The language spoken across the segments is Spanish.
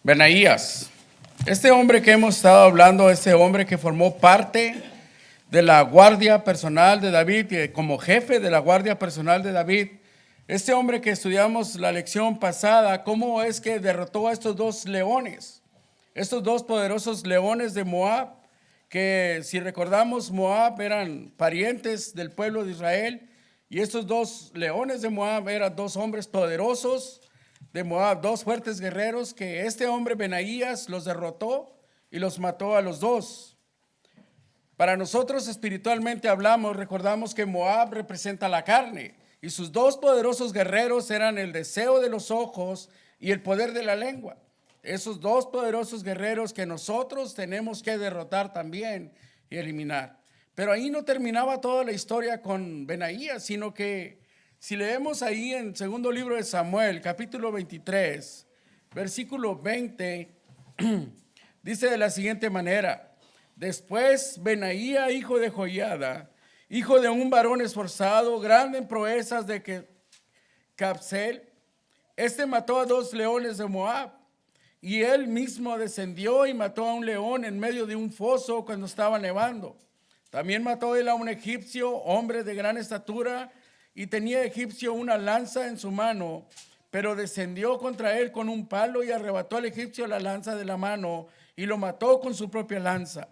Benaías. Este hombre que hemos estado hablando, este hombre que formó parte de la guardia personal de David, como jefe de la guardia personal de David, este hombre que estudiamos la lección pasada, cómo es que derrotó a estos dos leones, estos dos poderosos leones de Moab, que si recordamos, Moab eran parientes del pueblo de Israel, y estos dos leones de Moab eran dos hombres poderosos de Moab, dos fuertes guerreros, que este hombre Benaías los derrotó y los mató a los dos. Para nosotros espiritualmente hablamos, recordamos que Moab representa la carne y sus dos poderosos guerreros eran el deseo de los ojos y el poder de la lengua. Esos dos poderosos guerreros que nosotros tenemos que derrotar también y eliminar. Pero ahí no terminaba toda la historia con Benaías, sino que si leemos ahí en segundo libro de Samuel, capítulo 23, versículo 20, dice de la siguiente manera: después Benaía, hijo de Joiada, hijo de un varón esforzado, grande en proezas de Capsel, este mató a dos leones de Moab, y él mismo descendió y mató a un león en medio de un foso cuando estaba nevando. También mató él a un egipcio, hombre de gran estatura, y tenía egipcio una lanza en su mano, pero descendió contra él con un palo y arrebató al egipcio la lanza de la mano y lo mató con su propia lanza.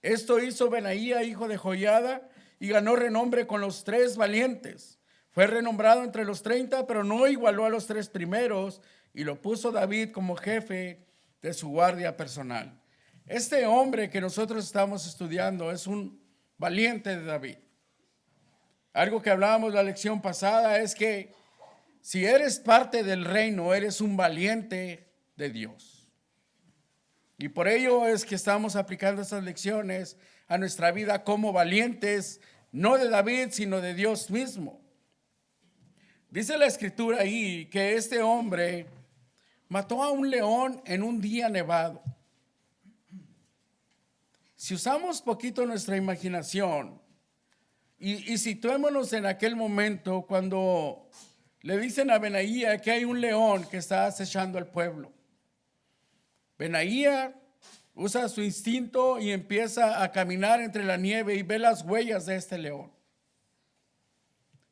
Esto hizo Benaía, hijo de Joiada, y ganó renombre con los tres valientes. Fue renombrado entre los 30, pero no igualó a los tres primeros, y lo puso David como jefe de su guardia personal. Este hombre que nosotros estamos estudiando es un valiente de David. Algo que hablábamos la lección pasada es que si eres parte del reino, eres un valiente de Dios. Y por ello es que estamos aplicando estas lecciones a nuestra vida como valientes, no de David, sino de Dios mismo. Dice la escritura ahí que este hombre mató a un león en un día nevado. Si usamos poquito nuestra imaginación y situémonos en aquel momento cuando le dicen a Benaía que hay un león que está acechando al pueblo. Benaía usa su instinto y empieza a caminar entre la nieve y ve las huellas de este león.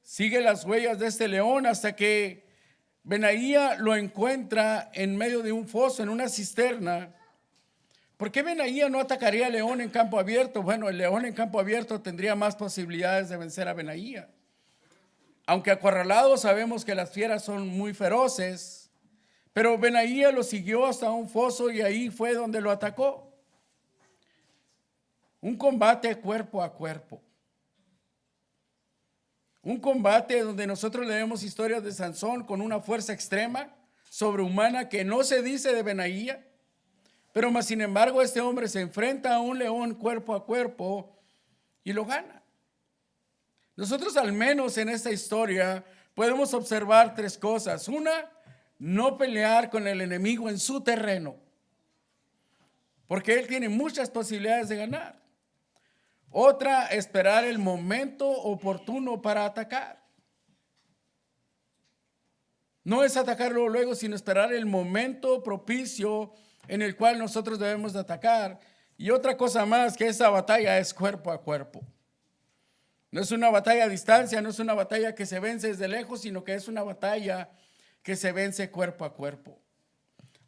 Sigue las huellas de este león hasta que Benaía lo encuentra en medio de un foso, en una cisterna. ¿Por qué Benaía no atacaría al león en campo abierto? Bueno, el león en campo abierto tendría más posibilidades de vencer a Benaía. Aunque acorralado sabemos que las fieras son muy feroces, pero Benaía lo siguió hasta un foso y ahí fue donde lo atacó. Un combate cuerpo a cuerpo. Un combate donde nosotros leemos historias de Sansón con una fuerza extrema, sobrehumana, que no se dice de Benaía. Pero más sin embargo este hombre se enfrenta a un león cuerpo a cuerpo y lo gana. Nosotros al menos en esta historia podemos observar tres cosas. Una, no pelear con el enemigo en su terreno, porque él tiene muchas posibilidades de ganar. Otra, esperar el momento oportuno para atacar. No es atacarlo luego, sino esperar el momento propicio en el cual nosotros debemos de atacar. Y otra cosa más, que esa batalla es cuerpo a cuerpo. No es una batalla a distancia, no es una batalla que se vence desde lejos, sino que es una batalla que se vence cuerpo a cuerpo.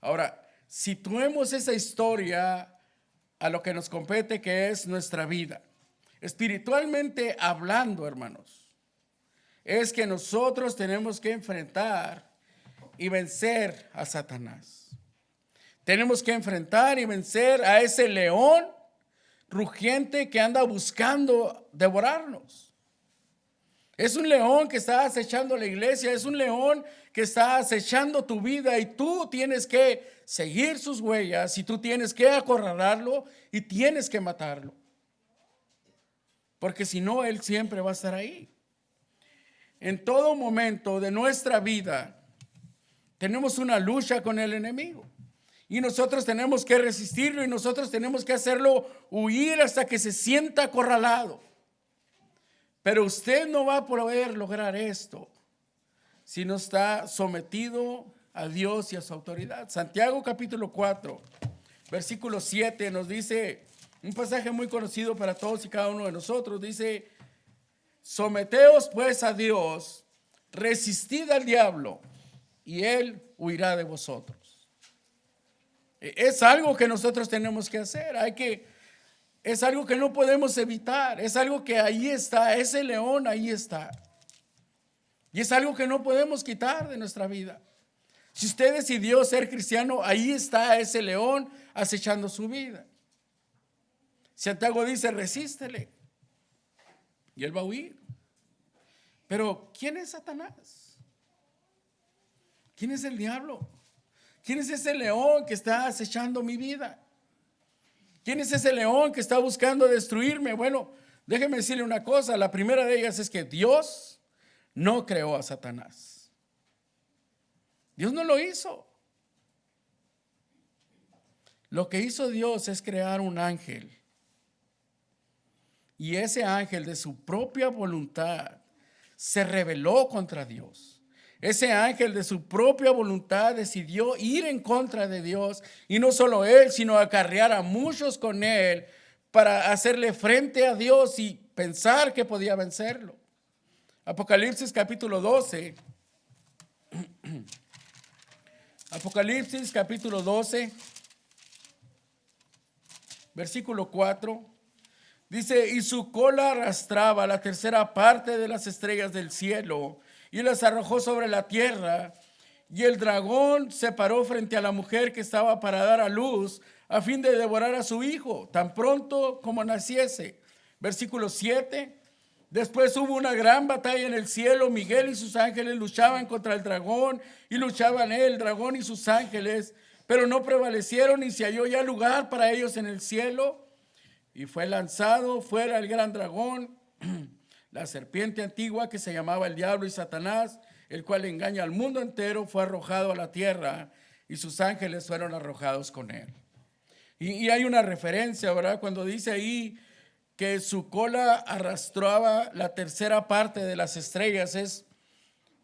Ahora, situemos esa historia a lo que nos compete, que es nuestra vida. Espiritualmente hablando, hermanos, es que nosotros tenemos que enfrentar y vencer a Satanás. Tenemos que enfrentar y vencer a ese león rugiente que anda buscando devorarnos. Es un león que está acechando la iglesia, es un león que está acechando tu vida y tú tienes que seguir sus huellas y tú tienes que acorralarlo y tienes que matarlo. Porque si no, él siempre va a estar ahí. En todo momento de nuestra vida tenemos una lucha con el enemigo. Y nosotros tenemos que resistirlo y nosotros tenemos que hacerlo huir hasta que se sienta acorralado. Pero usted no va a poder lograr esto si no está sometido a Dios y a su autoridad. Santiago capítulo 4, versículo 7 nos dice un pasaje muy conocido para todos y cada uno de nosotros. Dice: someteos pues a Dios, resistid al diablo y él huirá de vosotros. Es algo que nosotros tenemos que hacer. Es algo que no podemos evitar. Es algo que ahí está. Ese león ahí está. Y es algo que no podemos quitar de nuestra vida. Si usted decidió ser cristiano, ahí está ese león acechando su vida. Santiago dice: resístele y él va a huir. Pero ¿quién es Satanás? ¿Quién es el diablo? ¿Quién es ese león que está acechando mi vida? ¿Quién es ese león que está buscando destruirme? Bueno, déjeme decirle una cosa. La primera de ellas es que Dios no creó a Satanás. Dios no lo hizo. Lo que hizo Dios es crear un ángel. Y ese ángel, de su propia voluntad, se rebeló contra Dios. Ese ángel, de su propia voluntad, decidió ir en contra de Dios, y no solo él, sino acarrear a muchos con él para hacerle frente a Dios y pensar que podía vencerlo. Apocalipsis capítulo 12. Apocalipsis capítulo 12, versículo 4. Dice: y su cola arrastraba la tercera parte de las estrellas del cielo y las arrojó sobre la tierra. Y el dragón se paró frente a la mujer que estaba para dar a luz, a fin de devorar a su hijo tan pronto como naciese. Versículo 7. Después hubo una gran batalla en el cielo. Miguel y sus ángeles luchaban contra el dragón, y luchaban el dragón y sus ángeles, pero no prevalecieron, y se halló ya lugar para ellos en el cielo. Y fue lanzado fuera el gran dragón, la serpiente antigua, que se llamaba el diablo y Satanás, el cual engaña al mundo entero. Fue arrojado a la tierra, y sus ángeles fueron arrojados con él. Y hay una referencia, ¿verdad? Cuando dice ahí que su cola arrastraba la tercera parte de las estrellas,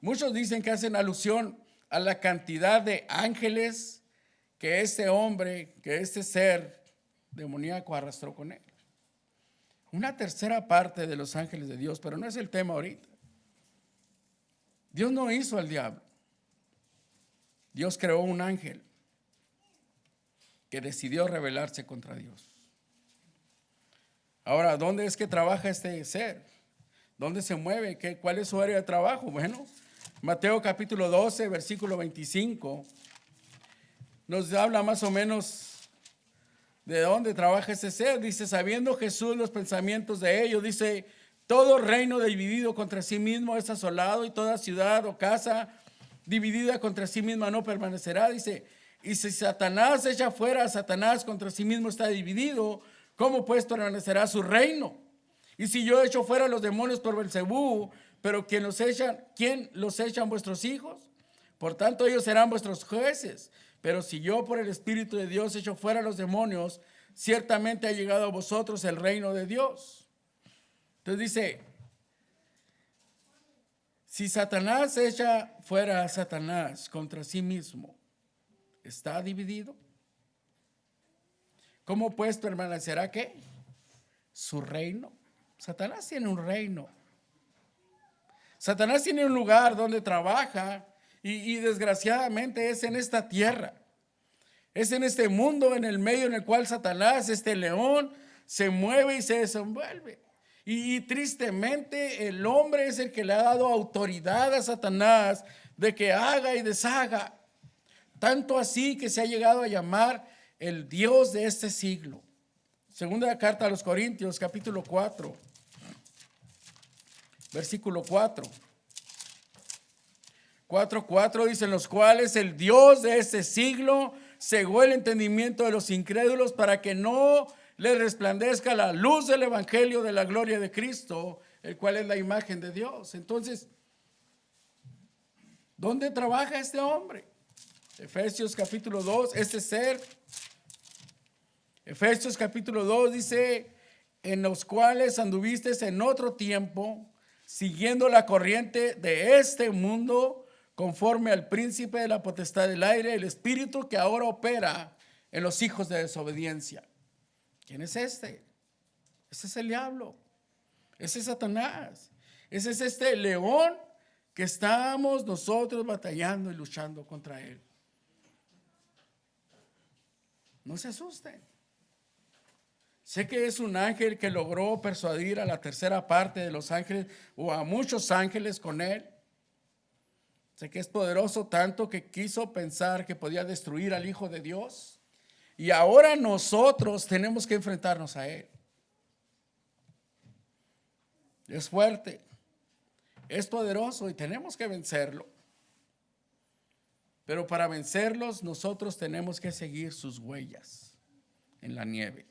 muchos dicen que hacen alusión a la cantidad de ángeles que este hombre, que este ser demoníaco arrastró con él. Una tercera parte de los ángeles de Dios, pero no es el tema ahorita. Dios no hizo al diablo. Dios creó un ángel que decidió rebelarse contra Dios. Ahora, ¿dónde es que trabaja este ser? ¿Dónde se mueve? ¿Cuál es su área de trabajo? Bueno, Mateo capítulo 12, versículo 25, nos habla más o menos de dónde trabaja ese ser. Dice: sabiendo Jesús los pensamientos de ellos, dice: todo reino dividido contra sí mismo es asolado, y toda ciudad o casa dividida contra sí misma no permanecerá. Dice: y si Satanás echa fuera a Satanás, contra sí mismo está dividido, ¿cómo pues permanecerá su reino? Y si yo echo fuera a los demonios por Belzebú, pero ¿quién los echan? Vuestros hijos. Por tanto, ellos serán vuestros jueces. Pero si yo por el Espíritu de Dios echo fuera a los demonios, ciertamente ha llegado a vosotros el reino de Dios. Entonces dice: si Satanás echa fuera a Satanás contra sí mismo, ¿está dividido? ¿Cómo pues permanecerá qué? Su reino. Satanás tiene un reino. Satanás tiene un lugar donde trabaja, y desgraciadamente es en esta tierra. Es en este mundo, en el medio en el cual Satanás, este león, se mueve y se desenvuelve. Y tristemente el hombre es el que le ha dado autoridad a Satanás de que haga y deshaga. Tanto así que se ha llegado a llamar el Dios de este siglo. Segunda carta a los Corintios, capítulo 4, versículo 4. 4:4 dice: en los cuales el Dios de este siglo cegó el entendimiento de los incrédulos, para que no les resplandezca la luz del evangelio de la gloria de Cristo, el cual es la imagen de Dios. Entonces, ¿dónde trabaja este hombre? Efesios capítulo 2, este ser. Efesios capítulo 2 dice: en los cuales anduvisteis en otro tiempo, siguiendo la corriente de este mundo, conforme al príncipe de la potestad del aire, el espíritu que ahora opera en los hijos de desobediencia. ¿Quién es este? Ese es el diablo. Ese es Satanás. Ese es este león que estamos nosotros batallando y luchando contra él. No se asusten. Sé que es un ángel que logró persuadir a la tercera parte de los ángeles o a muchos ángeles con él. Sé que es poderoso tanto que quiso pensar que podía destruir al Hijo de Dios. Y ahora nosotros tenemos que enfrentarnos a él. Es fuerte, es poderoso y tenemos que vencerlo. Pero para vencerlos nosotros tenemos que seguir sus huellas en la nieve.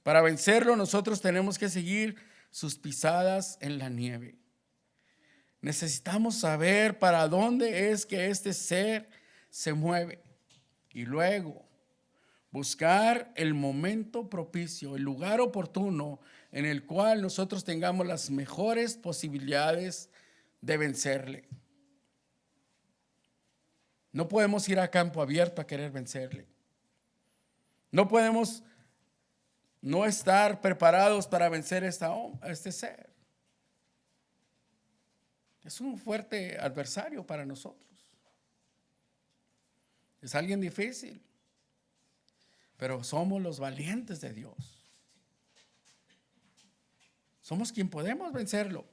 Para vencerlo nosotros tenemos que seguir sus pisadas en la nieve. Necesitamos saber para dónde es que este ser se mueve y luego buscar el momento propicio, el lugar oportuno en el cual nosotros tengamos las mejores posibilidades de vencerle. No podemos ir a campo abierto a querer vencerle. No podemos no estar preparados para vencer a este ser. Es un fuerte adversario para nosotros. Es alguien difícil, pero somos los valientes de Dios. Somos quien podemos vencerlo.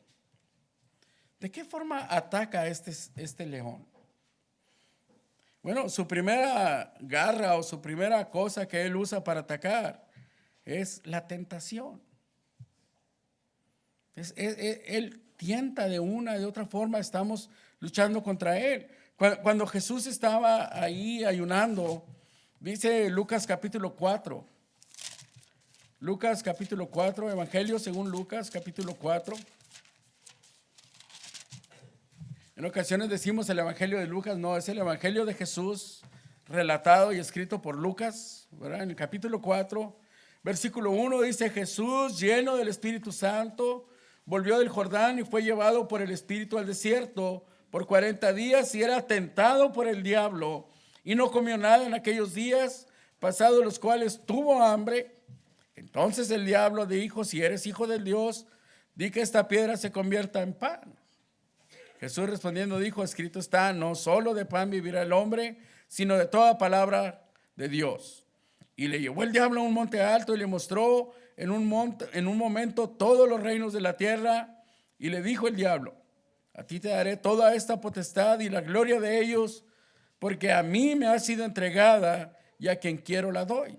¿De qué forma ataca este león? Bueno, su primera garra o su primera cosa que él usa para atacar es la tentación. Él tienta de una y de otra forma, estamos luchando contra él. Cuando Jesús estaba ahí ayunando, dice Lucas capítulo 4. Lucas capítulo 4, Evangelio según Lucas capítulo 4. En ocasiones decimos el Evangelio de Lucas, no, es el Evangelio de Jesús relatado y escrito por Lucas, ¿verdad? En el capítulo 4, versículo 1 dice: Jesús, lleno del Espíritu Santo, volvió del Jordán y fue llevado por el Espíritu al desierto por 40 días y era tentado por el diablo y no comió nada en aquellos días, pasados los cuales tuvo hambre. Entonces el diablo dijo: si eres hijo de Dios, di que esta piedra se convierta en pan. Jesús respondiendo dijo: escrito está, no solo de pan vivirá el hombre, sino de toda palabra de Dios. Y le llevó el diablo a un monte alto y le mostró en un momento todos los reinos de la tierra. Y le dijo el diablo: a ti te daré toda esta potestad y la gloria de ellos, porque a mí me ha sido entregada y a quien quiero la doy.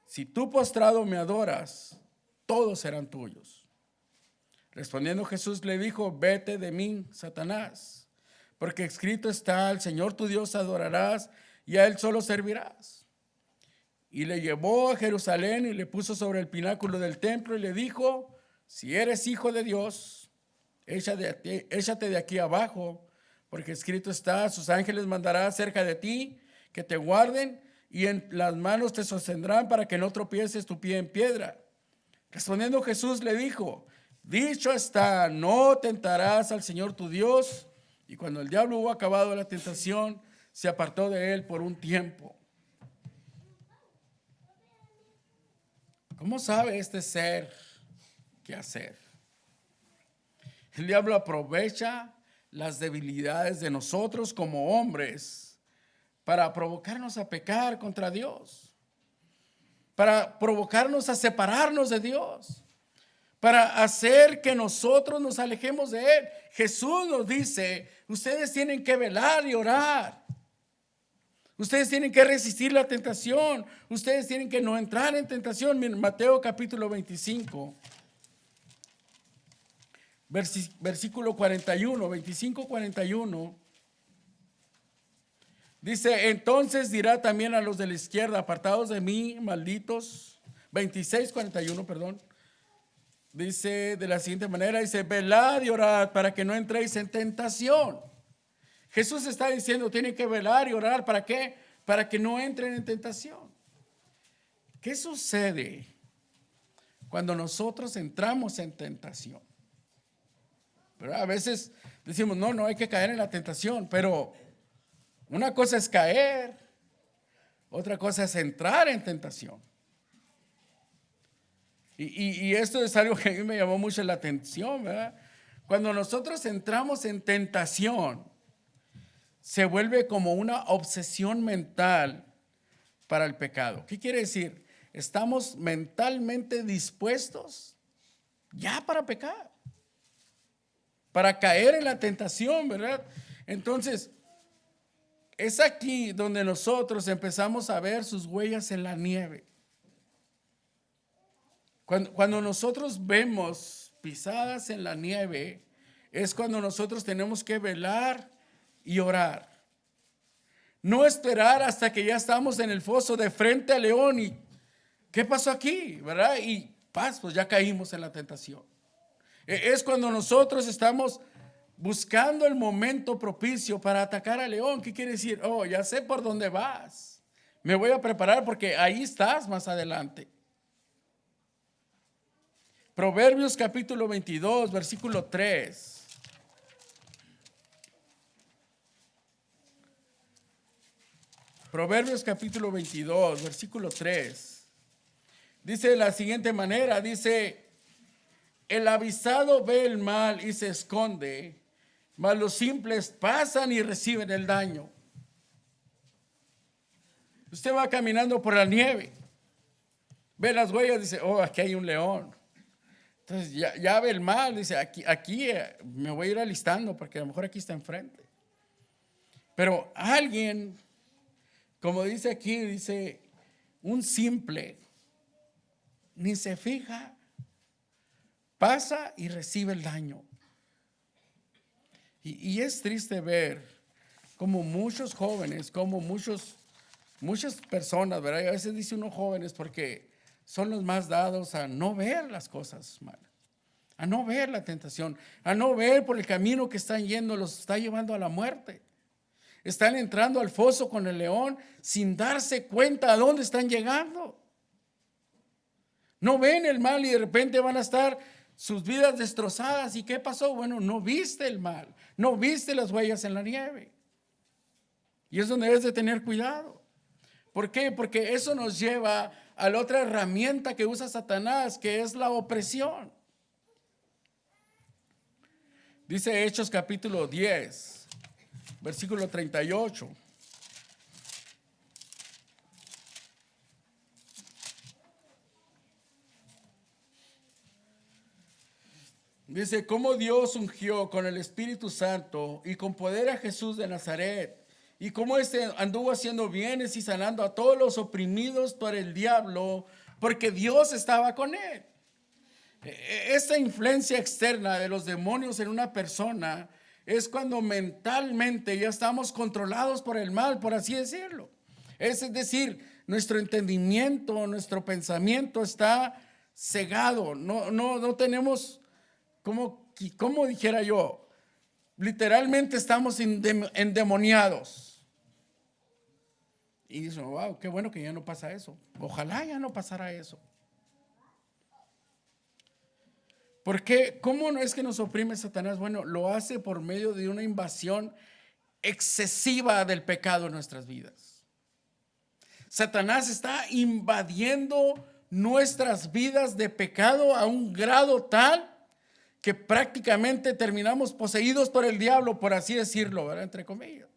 Si tú postrado me adoras, todos serán tuyos. Respondiendo Jesús le dijo: vete de mí, Satanás, porque escrito está, al Señor tu Dios adorarás y a Él solo servirás. Y le llevó a Jerusalén y le puso sobre el pináculo del templo y le dijo: si eres hijo de Dios, échate de aquí abajo, porque escrito está, sus ángeles mandará cerca de ti que te guarden y en las manos te sostendrán para que no tropieces tu pie en piedra. Respondiendo Jesús le dijo: dicho está, no tentarás al Señor tu Dios. Y cuando el diablo hubo acabado la tentación, se apartó de él por un tiempo. ¿Cómo sabe este ser qué hacer? El diablo aprovecha las debilidades de nosotros como hombres para provocarnos a pecar contra Dios, para provocarnos a separarnos de Dios, para hacer que nosotros nos alejemos de Él. Jesús nos dice: ustedes tienen que velar y orar. Ustedes tienen que resistir la tentación. Ustedes tienen que no entrar en tentación. Miren, Mateo capítulo 25, versículo 41, 25-41. Dice: entonces dirá también a los de la izquierda: apartados de mí, malditos. 26-41, perdón. Dice de la siguiente manera, dice: velad y orad para que no entréis en tentación. Jesús está diciendo: tienen que velar y orar. ¿Para qué? Para que no entren en tentación. ¿Qué sucede cuando nosotros entramos en tentación? ¿verdad? A veces decimos, no hay que caer en la tentación, pero una cosa es caer, otra cosa es entrar en tentación. Y esto es algo que a mí me llamó mucho la atención, ¿verdad? Cuando nosotros entramos en tentación, se vuelve como una obsesión mental para el pecado. ¿Qué quiere decir? Estamos mentalmente dispuestos ya para pecar, para caer en la tentación, ¿verdad? Entonces, es aquí donde nosotros empezamos a ver sus huellas en la nieve. Cuando nosotros vemos pisadas en la nieve, es cuando nosotros tenemos que velar y orar. No esperar hasta que ya estamos en el foso de frente al león y ¿qué pasó aquí? ¿Verdad? Y pues ya caímos en la tentación. Es cuando nosotros estamos buscando el momento propicio para atacar al león. ¿Qué quiere decir? Oh, ya sé por dónde vas. Me voy a preparar porque ahí estás más adelante. Proverbios capítulo 22, versículo 3. Proverbios capítulo 22, versículo 3. Dice de la siguiente manera, dice, el avisado ve el mal y se esconde, mas los simples pasan y reciben el daño. Usted va caminando por la nieve, ve las huellas, dice, oh, aquí hay un león. Entonces ya ve el mal, dice, aquí me voy a ir alistando porque a lo mejor aquí está enfrente. Pero alguien, como dice aquí, dice, un simple, ni se fija, pasa y recibe el daño. Y es triste ver como muchos jóvenes, como muchas personas, ¿verdad? Y a veces dice uno jóvenes porque son los más dados a no ver las cosas malas, a no ver la tentación, a no ver por el camino que están yendo, los está llevando a la muerte. Están entrando al foso con el león sin darse cuenta a dónde están llegando. No ven el mal y de repente van a estar sus vidas destrozadas. ¿Y qué pasó? Bueno, no viste el mal, no viste las huellas en la nieve. Y es donde debes de tener cuidado. ¿Por qué? Porque eso nos lleva a la otra herramienta que usa Satanás, que es la opresión. Dice Hechos capítulo 10, versículo 38. Dice, cómo Dios ungió con el Espíritu Santo y con poder a Jesús de Nazaret, y cómo éste anduvo haciendo bienes y sanando a todos los oprimidos por el diablo, porque Dios estaba con él. Esta influencia externa de los demonios en una persona es cuando mentalmente ya estamos controlados por el mal, por así decirlo. Es decir, nuestro entendimiento, nuestro pensamiento está cegado. No tenemos, como dijera yo, literalmente estamos endemoniados. Y dicen, wow, qué bueno que ya no pasa eso. Ojalá ya no pasara eso. ¿Por qué? ¿Cómo no es que nos oprime Satanás? Bueno, lo hace por medio de una invasión excesiva del pecado en nuestras vidas. Satanás está invadiendo nuestras vidas de pecado a un grado tal que prácticamente terminamos poseídos por el diablo, por así decirlo, ¿verdad? Entre comillas.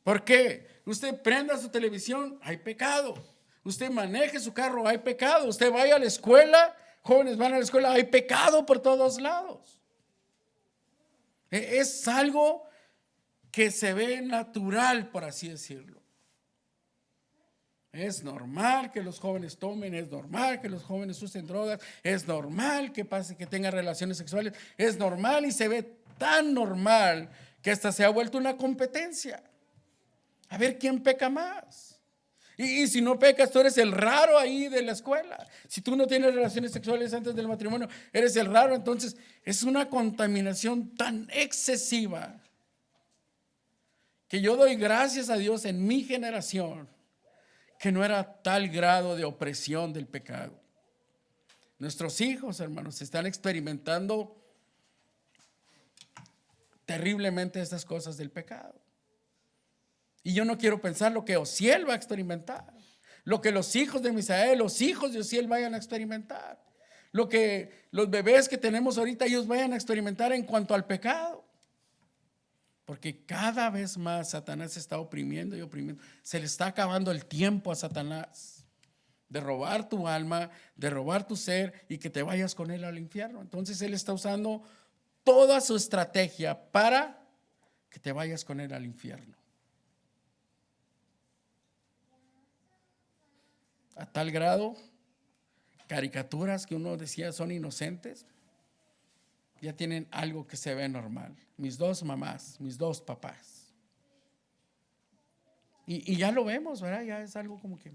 ¿Por qué? Usted prenda su televisión, hay pecado. Usted maneje su carro, hay pecado. Usted vaya a la escuela, jóvenes van a la escuela, hay pecado por todos lados. Es algo que se ve natural, por así decirlo. Es normal que los jóvenes tomen, es normal que los jóvenes usen drogas, es normal que pase, que tengan relaciones sexuales, es normal y se ve tan normal que hasta se ha vuelto una competencia. A ver quién peca más. Y si no pecas, tú eres el raro ahí de la escuela. Si tú no tienes relaciones sexuales antes del matrimonio, eres el raro. Entonces es una contaminación tan excesiva que yo doy gracias a Dios en mi generación que no era tal grado de opresión del pecado. Nuestros hijos, hermanos, están experimentando terriblemente estas cosas del pecado. Y yo no quiero pensar lo que Osiel va a experimentar, lo que los hijos de Misael, los hijos de Osiel vayan a experimentar, lo que los bebés que tenemos ahorita ellos vayan a experimentar en cuanto al pecado. Porque cada vez más Satanás se está oprimiendo y oprimiendo. Se le está acabando el tiempo a Satanás de robar tu alma, de robar tu ser y que te vayas con él al infierno. Entonces él está usando toda su estrategia para que te vayas con él al infierno. A tal grado, caricaturas que uno decía son inocentes, ya tienen algo que se ve normal. Mis dos mamás, mis dos papás. Y ya lo vemos, ¿verdad? Ya es algo como que...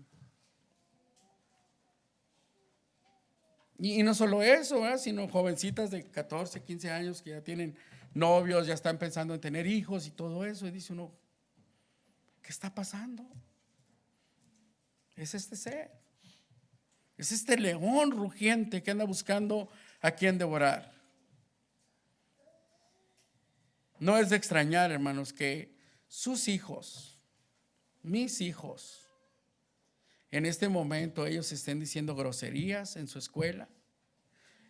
Y no solo eso, ¿verdad? Sino jovencitas de 14, 15 años que ya tienen novios, ya están pensando en tener hijos y todo eso. Y dice uno, ¿qué está pasando? Es este ser. Es este león rugiente que anda buscando a quien devorar. No es de extrañar, hermanos, que sus hijos, mis hijos, en este momento ellos estén diciendo groserías en su escuela,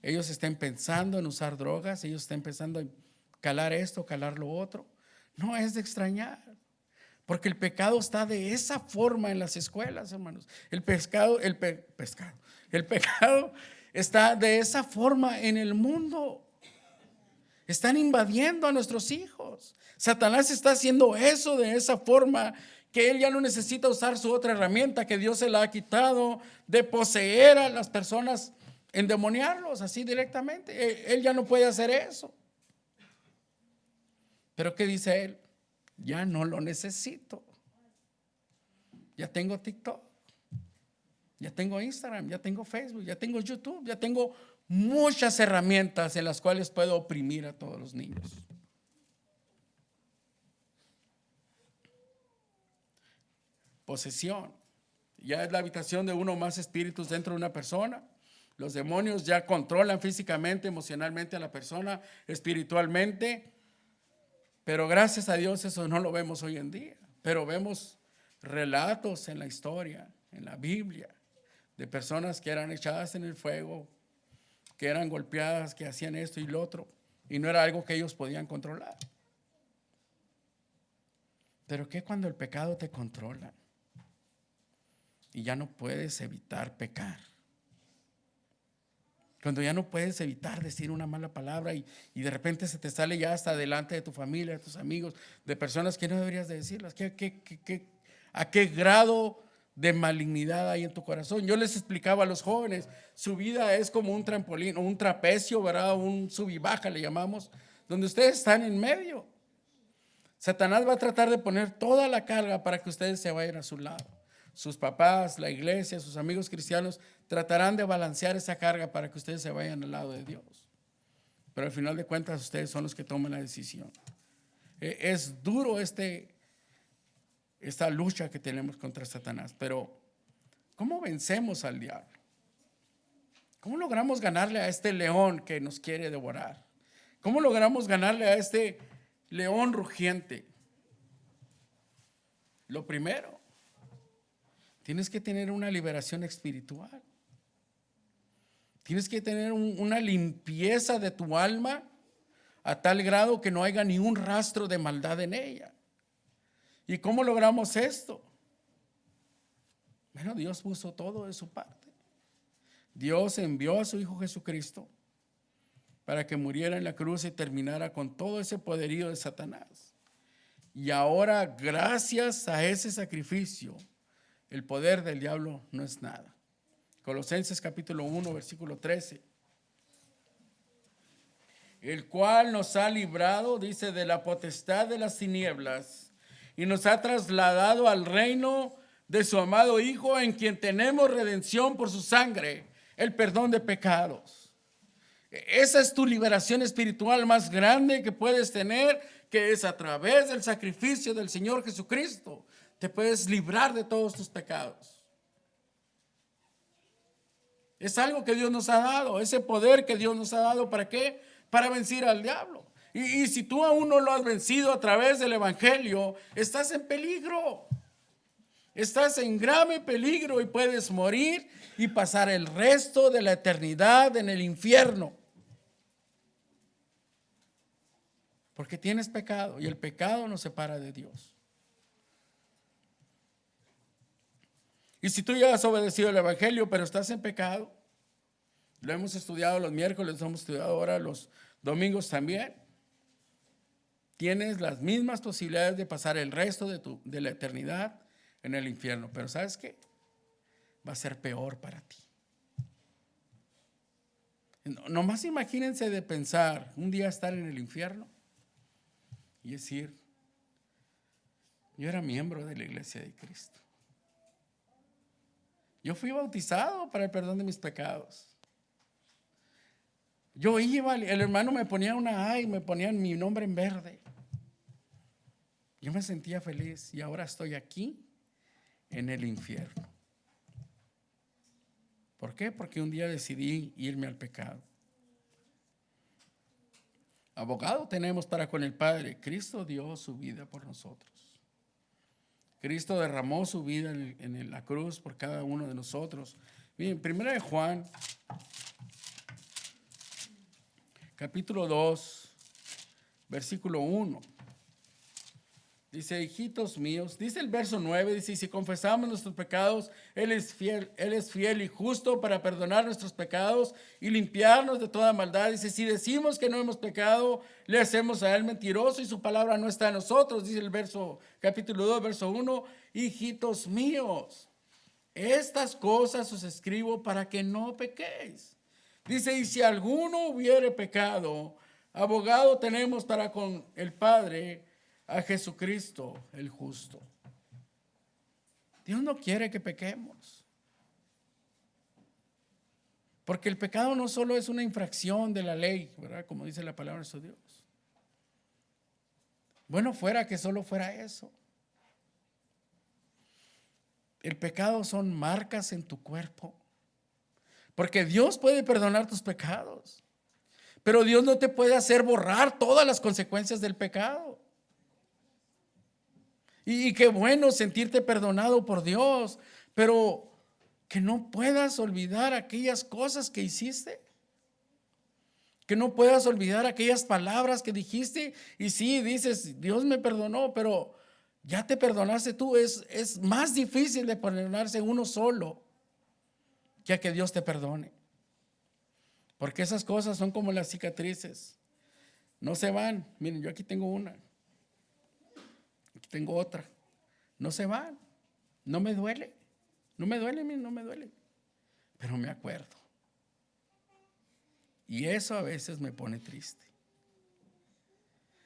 ellos estén pensando en usar drogas, ellos estén pensando en calar esto, calar lo otro. No es de extrañar, porque el pecado está de esa forma en las escuelas, hermanos. El pecado está de esa forma en el mundo. Están invadiendo a nuestros hijos. Satanás está haciendo eso de esa forma que él ya no necesita usar su otra herramienta que Dios se la ha quitado, de poseer a las personas, endemoniarlos así directamente. Él ya no puede hacer eso. Pero ¿qué dice él? Ya no lo necesito. Ya tengo TikTok, ya tengo Instagram, ya tengo Facebook, ya tengo YouTube, ya tengo muchas herramientas en las cuales puedo oprimir a todos los niños. Posesión. Ya es la habitación de uno o más espíritus dentro de una persona. Los demonios ya controlan físicamente, emocionalmente a la persona, espiritualmente. Pero gracias a Dios eso no lo vemos hoy en día. Pero vemos relatos en la historia, en la Biblia, de personas que eran echadas en el fuego, que eran golpeadas, que hacían esto y lo otro, y no era algo que ellos podían controlar. Pero ¿qué cuando el pecado te controla y ya no puedes evitar pecar? Cuando ya no puedes evitar decir una mala palabra y de repente se te sale ya hasta delante de tu familia, de tus amigos, de personas que no deberías de decirlas. ¿A qué grado de malignidad hay en tu corazón? Yo les explicaba a los jóvenes, su vida es como un trampolín, un trapecio, ¿verdad? Un sub y baja le llamamos, donde ustedes están en medio. Satanás va a tratar de poner toda la carga para que ustedes se vayan a su lado. Sus papás, la iglesia, sus amigos cristianos tratarán de balancear esa carga para que ustedes se vayan al lado de Dios. Pero al final de cuentas ustedes son los que toman la decisión. Es duro esta lucha que tenemos contra Satanás, pero ¿cómo vencemos al diablo? ¿Cómo logramos ganarle a este león que nos quiere devorar? ¿Cómo logramos ganarle a este león rugiente? Lo primero, tienes que tener una liberación espiritual. Tienes que tener una limpieza de tu alma a tal grado que no haya ni un rastro de maldad en ella. ¿Y cómo logramos esto? Bueno, Dios puso todo de su parte. Dios envió a su Hijo Jesucristo para que muriera en la cruz y terminara con todo ese poderío de Satanás. Y ahora, gracias a ese sacrificio, el poder del diablo no es nada. Colosenses capítulo 1, versículo 13. El cual nos ha librado, dice, de la potestad de las tinieblas y nos ha trasladado al reino de su amado Hijo, en quien tenemos redención por su sangre, el perdón de pecados. Esa es tu liberación espiritual más grande que puedes tener, que es a través del sacrificio del Señor Jesucristo. Te puedes librar de todos tus pecados. Es algo que Dios nos ha dado, ese poder que Dios nos ha dado. ¿Para qué? Para vencer al diablo. Y si tú aún no lo has vencido a través del evangelio, estás en peligro. Estás en grave peligro y puedes morir y pasar el resto de la eternidad en el infierno. Porque tienes pecado y el pecado nos separa de Dios. Y si tú ya has obedecido el evangelio, pero estás en pecado, lo hemos estudiado los miércoles, lo hemos estudiado ahora los domingos también, tienes las mismas posibilidades de pasar el resto de la eternidad en el infierno. Pero ¿sabes qué? Va a ser peor para ti. Nomás imagínense de pensar un día estar en el infierno y decir, yo era miembro de la iglesia de Cristo. Yo fui bautizado para el perdón de mis pecados. Yo iba, el hermano me ponía una A y me ponían mi nombre en verde. Yo me sentía feliz y ahora estoy aquí en el infierno. ¿Por qué? Porque un día decidí irme al pecado. Abogado tenemos para con el Padre. Cristo dio su vida por nosotros. Cristo derramó su vida en la cruz por cada uno de nosotros. Miren, primera de Juan, capítulo 2, versículo 1. Dice, hijitos míos, dice el verso 9, dice, si confesamos nuestros pecados, Él es fiel y justo para perdonar nuestros pecados y limpiarnos de toda maldad. Dice, si decimos que no hemos pecado, le hacemos a Él mentiroso y su palabra no está en nosotros. Dice el capítulo 2, verso 1, hijitos míos, estas cosas os escribo para que no pequéis. Dice, y si alguno hubiere pecado, abogado tenemos para con el Padre, a Jesucristo el justo. Dios no quiere que pequemos, porque el pecado no solo es una infracción de la ley, ¿verdad? Como dice la palabra de Dios. Bueno, fuera que solo fuera eso. El pecado son marcas en tu cuerpo, porque Dios puede perdonar tus pecados, pero Dios no te puede hacer borrar todas las consecuencias del pecado. Y qué bueno sentirte perdonado por Dios, pero que no puedas olvidar aquellas cosas que hiciste, que no puedas olvidar aquellas palabras que dijiste. Y sí, dices, Dios me perdonó, pero ya te perdonaste tú. Es más difícil de perdonarse uno solo que a que Dios te perdone, porque esas cosas son como las cicatrices, no se van. Miren, yo aquí tengo una, tengo otra, no se van, no me duele, miren, no me duele, pero me acuerdo. Y eso a veces me pone triste.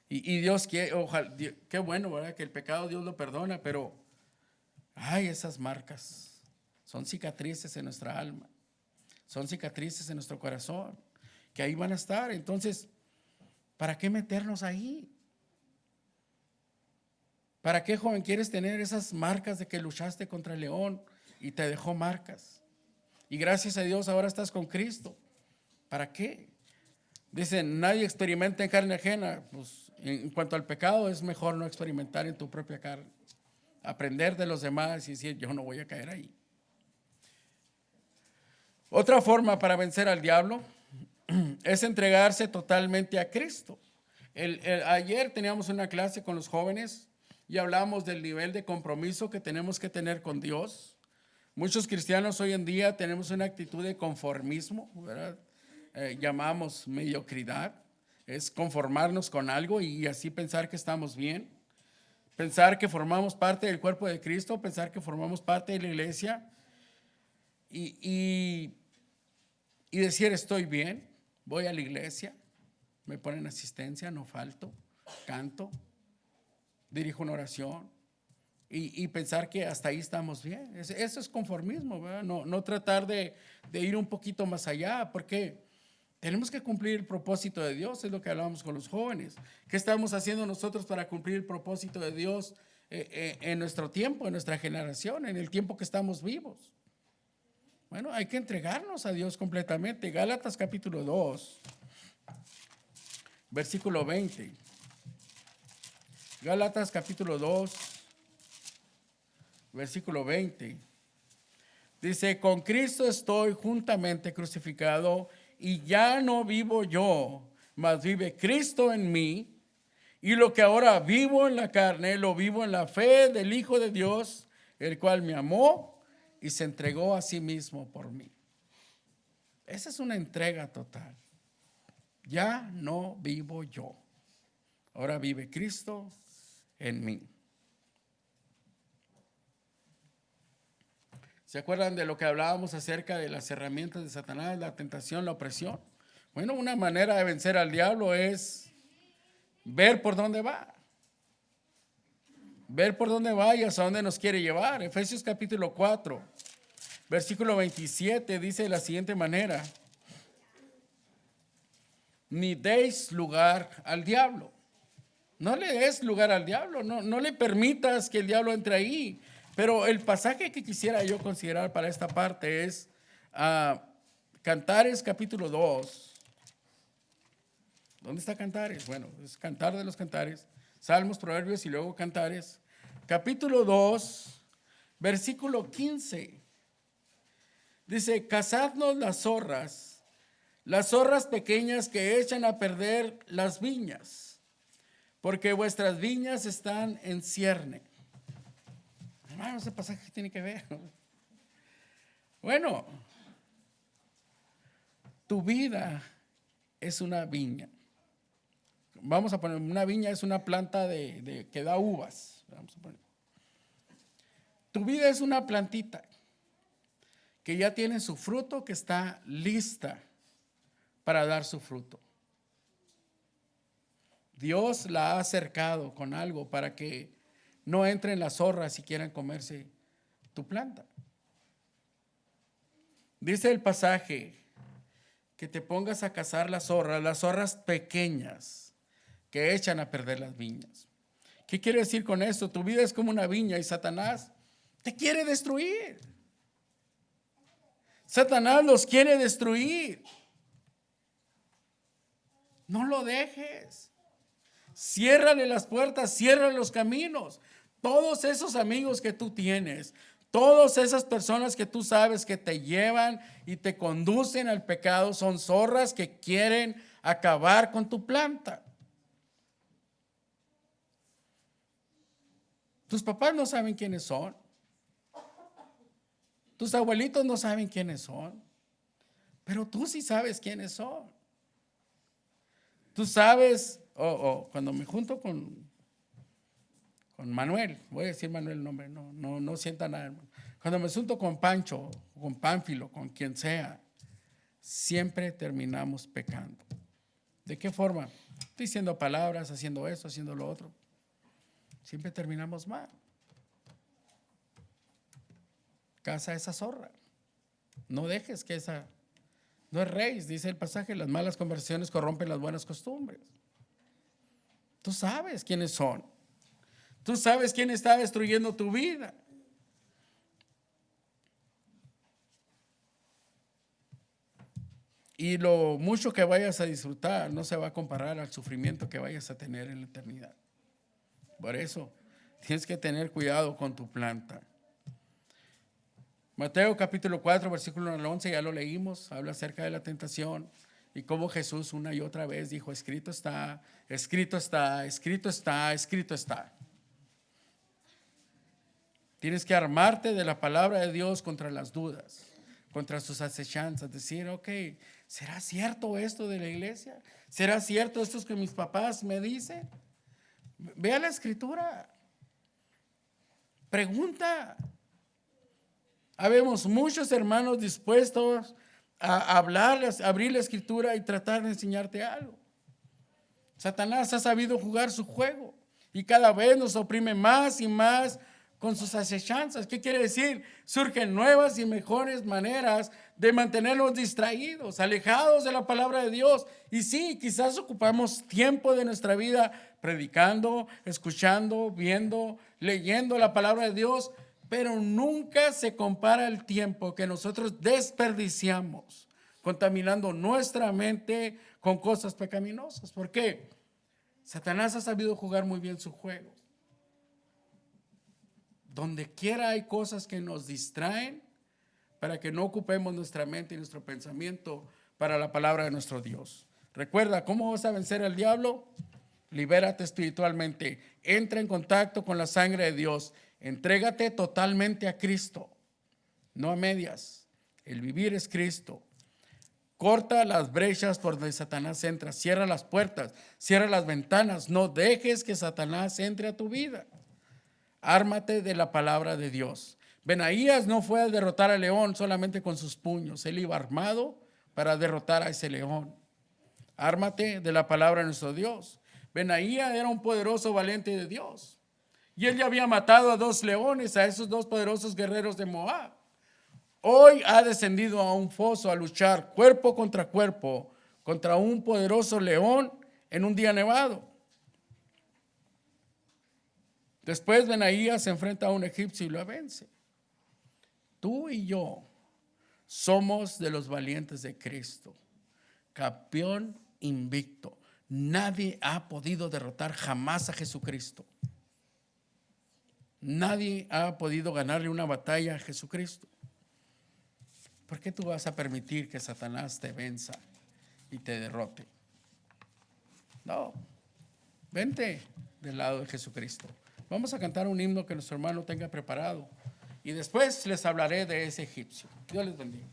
Y Dios quiere, ojalá, qué bueno, ¿verdad? Que el pecado Dios lo perdona, pero ay, esas marcas son cicatrices en nuestra alma, son cicatrices en nuestro corazón, que ahí van a estar. Entonces, ¿para qué meternos ahí? ¿Para qué, joven, quieres tener esas marcas de que luchaste contra el león y te dejó marcas? Y gracias a Dios ahora estás con Cristo. ¿Para qué? Dicen, nadie experimenta en carne ajena. Pues en cuanto al pecado, es mejor no experimentar en tu propia carne. Aprender de los demás y decir, yo no voy a caer ahí. Otra forma para vencer al diablo es entregarse totalmente a Cristo. Ayer teníamos una clase con los jóvenes y hablamos del nivel de compromiso que tenemos que tener con Dios. Muchos cristianos hoy en día tenemos una actitud de conformismo, ¿verdad? Llamamos mediocridad, es conformarnos con algo y así pensar que estamos bien, pensar que formamos parte del cuerpo de Cristo, pensar que formamos parte de la iglesia y decir estoy bien, voy a la iglesia, me ponen asistencia, no falto, canto, dirijo una oración y pensar que hasta ahí estamos bien. Eso es conformismo, ¿verdad? No tratar de ir un poquito más allá, porque tenemos que cumplir el propósito de Dios. Es lo que hablábamos con los jóvenes. ¿Qué estamos haciendo nosotros para cumplir el propósito de Dios en nuestro tiempo, en nuestra generación, en el tiempo que estamos vivos? Bueno, hay que entregarnos a Dios completamente. Gálatas capítulo 2, versículo 20. Gálatas capítulo 2, versículo 20. Dice, con Cristo estoy juntamente crucificado y ya no vivo yo, mas vive Cristo en mí. Y lo que ahora vivo en la carne, lo vivo en la fe del Hijo de Dios, el cual me amó y se entregó a sí mismo por mí. Esa es una entrega total. Ya no vivo yo. Ahora vive Cristo en mí. ¿Se acuerdan de lo que hablábamos acerca de las herramientas de Satanás, la tentación, la opresión? Bueno, una manera de vencer al diablo es ver por dónde va. Ver por dónde va y hasta dónde nos quiere llevar. Efesios capítulo 4, versículo 27 dice de la siguiente manera: ni deis lugar al diablo. No le des lugar al diablo, no le permitas que el diablo entre ahí. Pero el pasaje que quisiera yo considerar para esta parte es Cantares capítulo 2. ¿Dónde está Cantares? Bueno, es Cantar de los Cantares, Salmos, Proverbios y luego Cantares. Capítulo 2, versículo 15. Dice, cazadnos las zorras pequeñas que echan a perder las viñas, porque vuestras viñas están en cierne. Hermano, ese pasaje tiene que ver. Bueno, tu vida es una viña. Vamos a poner, una viña es una planta que da uvas. Vamos a poner. Tu vida es una plantita que ya tiene su fruto, que está lista para dar su fruto. Dios la ha cercado con algo para que no entren las zorras y quieran comerse tu planta. Dice el pasaje que te pongas a cazar las zorras pequeñas que echan a perder las viñas. ¿Qué quiere decir con esto? Tu vida es como una viña y Satanás te quiere destruir. Satanás los quiere destruir. No lo dejes. Ciérrale las puertas, ciérrale los caminos. Todos esos amigos que tú tienes, todas esas personas que tú sabes que te llevan y te conducen al pecado, son zorras que quieren acabar con tu planta. Tus papás no saben quiénes son. Tus abuelitos no saben quiénes son. Pero tú sí sabes quiénes son. Tú sabes, cuando me junto con Manuel, voy a decir Manuel el nombre, no sienta nada, hermano. Cuando me junto con Pancho, con Pánfilo, con quien sea, siempre terminamos pecando. ¿De qué forma? Diciendo palabras, haciendo esto, haciendo lo otro. Siempre terminamos mal. Caza esa zorra. No dejes que esa... No es rey, dice el pasaje, las malas conversaciones corrompen las buenas costumbres. Tú sabes quiénes son. Tú sabes quién está destruyendo tu vida. Y lo mucho que vayas a disfrutar no se va a comparar al sufrimiento que vayas a tener en la eternidad. Por eso tienes que tener cuidado con tu planta. Mateo capítulo 4, versículo 1 al 11, ya lo leímos, habla acerca de la tentación y cómo Jesús una y otra vez dijo, escrito está, escrito está, escrito está, escrito está. Tienes que armarte de la palabra de Dios contra las dudas, contra sus acechanzas, decir, ok, ¿será cierto esto de la iglesia? ¿Será cierto esto que mis papás me dicen? Ve a la escritura, pregunta. Habemos muchos hermanos dispuestos a hablarles, a abrir la escritura y tratar de enseñarte algo. Satanás ha sabido jugar su juego y cada vez nos oprime más y más con sus acechanzas. ¿Qué quiere decir? Surgen nuevas y mejores maneras de mantenernos distraídos, alejados de la palabra de Dios. Y sí, quizás ocupamos tiempo de nuestra vida predicando, escuchando, viendo, leyendo la palabra de Dios, Pero nunca se compara el tiempo que nosotros desperdiciamos contaminando nuestra mente con cosas pecaminosas. ¿Por qué? Satanás ha sabido jugar muy bien su juego. Donde quiera hay cosas que nos distraen para que no ocupemos nuestra mente y nuestro pensamiento para la palabra de nuestro Dios. Recuerda, ¿cómo vas a vencer al diablo? Libérate espiritualmente, entra en contacto con la sangre de Dios, entrégate totalmente a Cristo, no a medias. El vivir es Cristo. Corta las brechas por donde Satanás entra, cierra las puertas, cierra las ventanas, no dejes que Satanás entre a tu vida. Ármate de la palabra de Dios. Benaías no fue a derrotar al león solamente con sus puños, él iba armado para derrotar a ese león. Ármate de la palabra de nuestro Dios. Benaías era un poderoso valiente de Dios y él ya había matado a 2 leones, a esos 2 poderosos guerreros de Moab. Hoy ha descendido a un foso a luchar cuerpo contra un poderoso león en un día nevado. Después Benaías se enfrenta a un egipcio y lo vence. Tú y yo somos de los valientes de Cristo, campeón invicto. Nadie ha podido derrotar jamás a Jesucristo. Nadie ha podido ganarle una batalla a Jesucristo. ¿Por qué tú vas a permitir que Satanás te venza y te derrote? No, vente del lado de Jesucristo. Vamos a cantar un himno que nuestro hermano tenga preparado y después les hablaré de ese egipcio. Dios les bendiga.